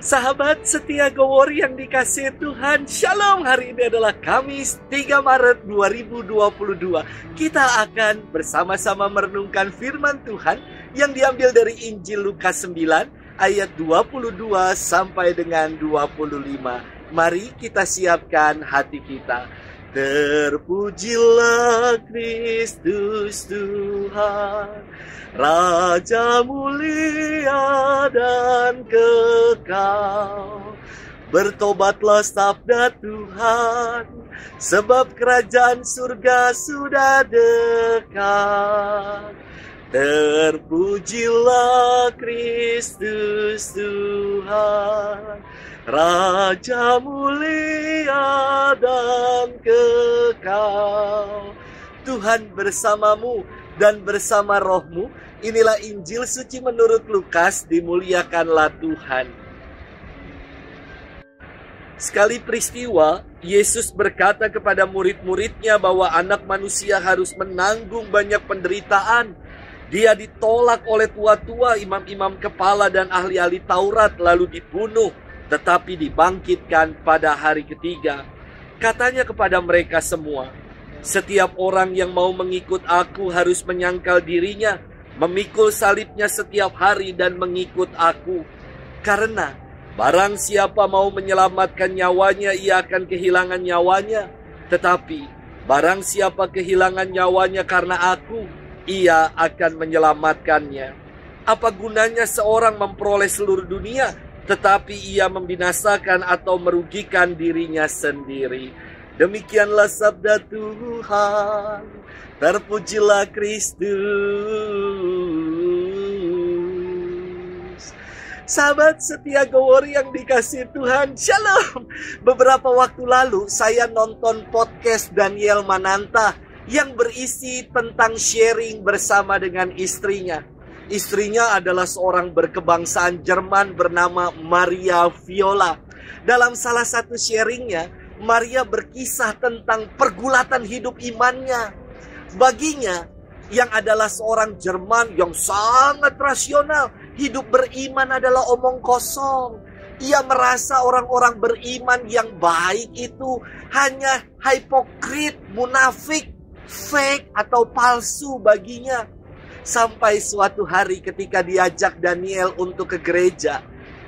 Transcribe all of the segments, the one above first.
Sahabat setia Gowori yang dikasihi Tuhan, Shalom. Hari ini adalah Kamis 3 Maret 2022. Kita akan bersama-sama merenungkan firman Tuhan yang diambil dari Injil Lukas 9 ayat 22 sampai dengan 25. Mari kita siapkan hati kita. Terpujilah Kristus Tuhan, Raja mulia dan kekal. Bertobatlah sabda Tuhan, sebab kerajaan surga sudah dekat. Terpujilah Kristus Tuhan, Raja mulia dan kekal. Tuhan bersamamu dan bersama rohmu. Inilah Injil suci menurut Lukas. Dimuliakanlah Tuhan. Sekali peristiwa, Yesus berkata kepada murid-muridnya bahwa anak manusia harus menanggung banyak penderitaan. Dia ditolak oleh tua-tua, imam-imam kepala dan ahli-ahli Taurat, lalu dibunuh, tetapi dibangkitkan pada hari ketiga. Katanya kepada mereka semua, setiap orang yang mau mengikut aku harus menyangkal dirinya, memikul salibnya setiap hari dan mengikut aku. Karena barang siapa mau menyelamatkan nyawanya, ia akan kehilangan nyawanya. Tetapi barang siapa kehilangan nyawanya karena aku, ia akan menyelamatkannya. Apa gunanya seorang memperoleh seluruh dunia, tetapi ia membinasakan atau merugikan dirinya sendiri? Demikianlah sabda Tuhan. Terpujilah Kristus. Sahabat setia Gowori yang dikasihi Tuhan, Shalom. Beberapa waktu lalu saya nonton podcast Daniel Mananta yang berisi tentang sharing bersama dengan istrinya. Istrinya adalah seorang berkebangsaan Jerman bernama Maria Viola. Dalam salah satu sharingnya, Maria berkisah tentang pergulatan hidup imannya. Baginya, yang adalah seorang Jerman yang sangat rasional, hidup beriman adalah omong kosong. Ia merasa orang-orang beriman yang baik itu hanya hipokrit, munafik, fake atau palsu baginya. Sampai suatu hari ketika diajak Daniel untuk ke gereja,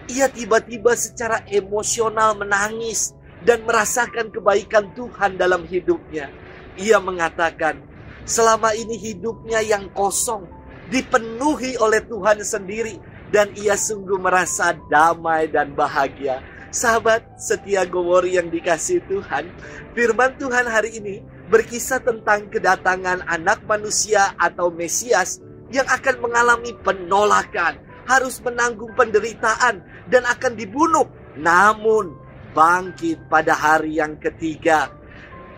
ia tiba-tiba secara emosional menangis dan merasakan kebaikan Tuhan dalam hidupnya. Ia mengatakan, selama ini hidupnya yang kosong dipenuhi oleh Tuhan sendiri, dan ia sungguh merasa damai dan bahagia. Sahabat setia Gowori yang dikasihi Tuhan, firman Tuhan hari ini berkisah tentang kedatangan anak manusia atau Mesias yang akan mengalami penolakan, harus menanggung penderitaan, dan akan dibunuh, namun bangkit pada hari yang ketiga.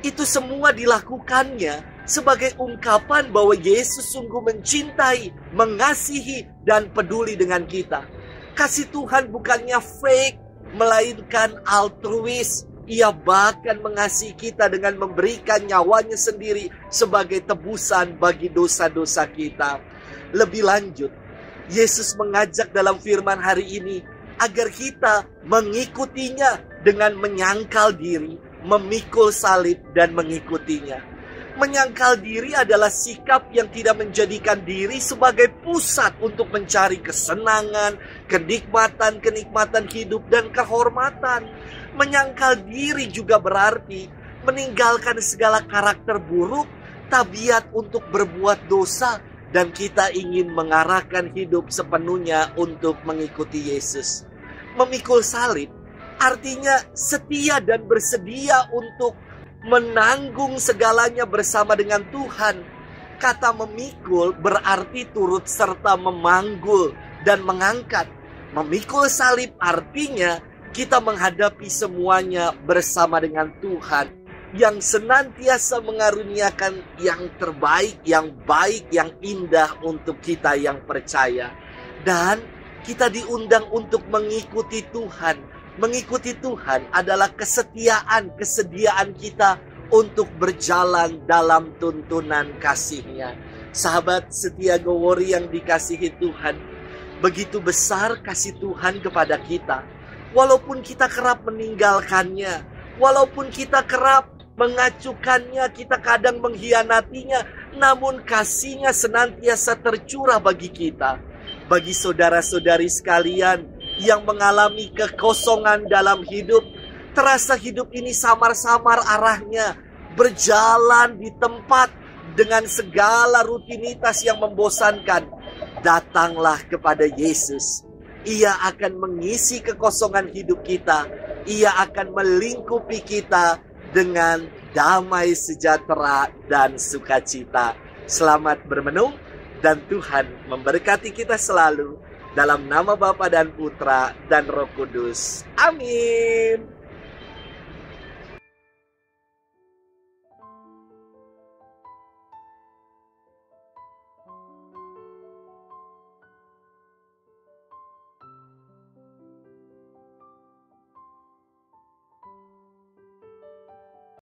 Itu semua dilakukannya sebagai ungkapan bahwa Yesus sungguh mencintai, mengasihi, dan peduli dengan kita. Kasih Tuhan bukannya fake, melainkan altruis. Ia bahkan mengasihi kita dengan memberikan nyawanya sendiri sebagai tebusan bagi dosa-dosa kita. Lebih lanjut, Yesus mengajak dalam firman hari ini agar kita mengikutinya dengan menyangkal diri, memikul salib, dan mengikutinya. Menyangkal diri adalah sikap yang tidak menjadikan diri sebagai pusat untuk mencari kesenangan, kenikmatan hidup, dan kehormatan. Menyangkal diri juga berarti meninggalkan segala karakter buruk, tabiat untuk berbuat dosa, dan kita ingin mengarahkan hidup sepenuhnya untuk mengikuti Yesus. Memikul salib artinya setia dan bersedia untuk menanggung segalanya bersama dengan Tuhan. Kata memikul berarti turut serta memanggul dan mengangkat. Memikul salib artinya kita menghadapi semuanya bersama dengan Tuhan yang senantiasa mengaruniakan yang terbaik, yang baik, yang indah untuk kita yang percaya. Dan kita diundang untuk mengikuti Tuhan. Mengikuti Tuhan adalah kesediaan kita untuk berjalan dalam tuntunan kasih-Nya. Sahabat setia Gowori yang dikasihi Tuhan, begitu besar kasih Tuhan kepada kita. Walaupun kita kerap meninggalkannya, walaupun kita kerap mengacukannya, kita kadang mengkhianatinya, namun kasih-Nya senantiasa tercurah bagi kita. Bagi saudara-saudari sekalian yang mengalami kekosongan dalam hidup, terasa hidup ini samar-samar arahnya, berjalan di tempat dengan segala rutinitas yang membosankan, datanglah kepada Yesus. Ia akan mengisi kekosongan hidup kita. Ia akan melingkupi kita dengan damai sejahtera dan sukacita. Selamat bermenung dan Tuhan memberkati kita selalu. Dalam nama Bapa dan Putra dan Roh Kudus. Amin.